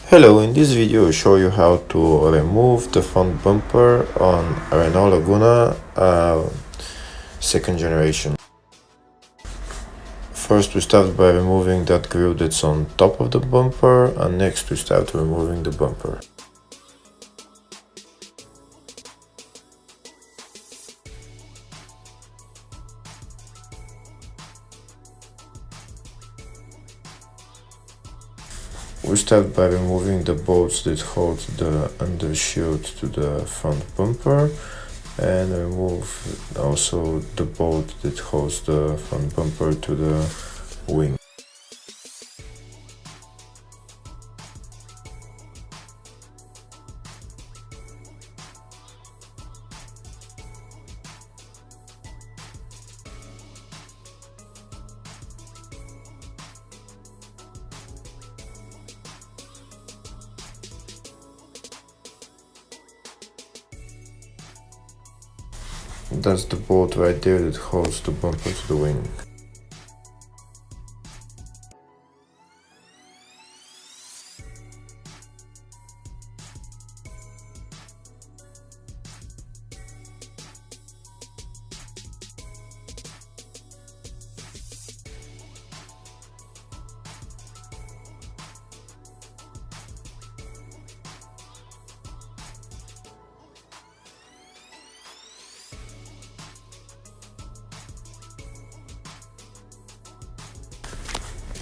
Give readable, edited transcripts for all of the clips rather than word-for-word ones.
Hello, in this video I show you how to remove the front bumper on a Renault Laguna second generation. First we start by removing that grill that's on top of the bumper, and next we start removing the bumper. We start by removing the bolts that hold the undershield to the front bumper, and remove also the bolt that holds the front bumper to the wing. That's the bolt right there that holds the bumper to the wing.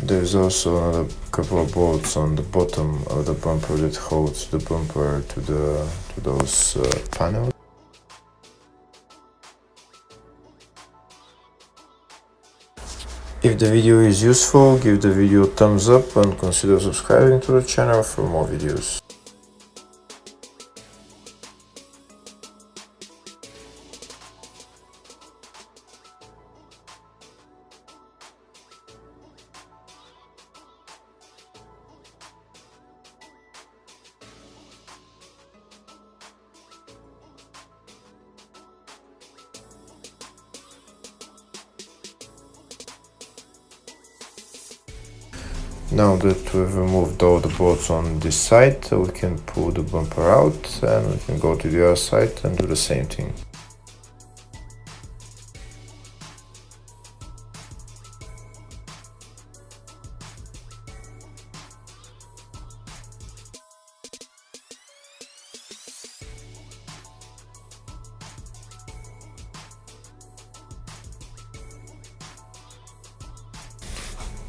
There's also another couple of bolts on the bottom of the bumper that holds the bumper to those panels. If the video is useful, give the video a thumbs up and consider subscribing to the channel for more videos. Now that we've removed all the bolts on this side, we can pull the bumper out and we can go to the other side and do the same thing.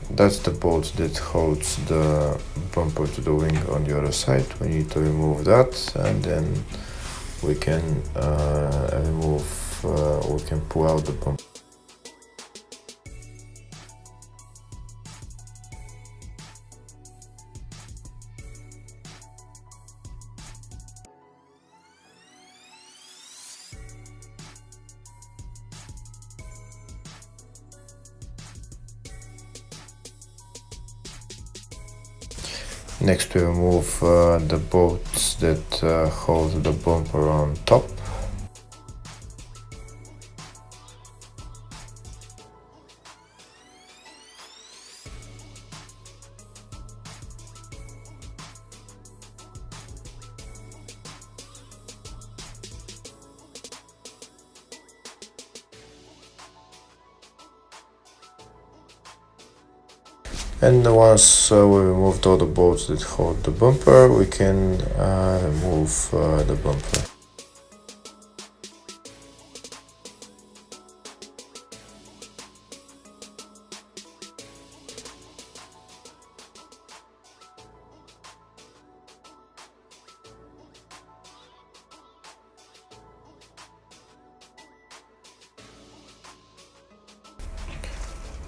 That's the bolt that holds the bumper to the wing on the other side. We need to remove that, and then we can we can pull out the bumper. Next we remove the bolts that hold the bumper on top. And once we removed all the bolts that hold the bumper, we can remove the bumper.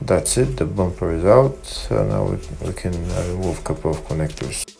That's it, the bumper is out. Now we can remove a couple of connectors.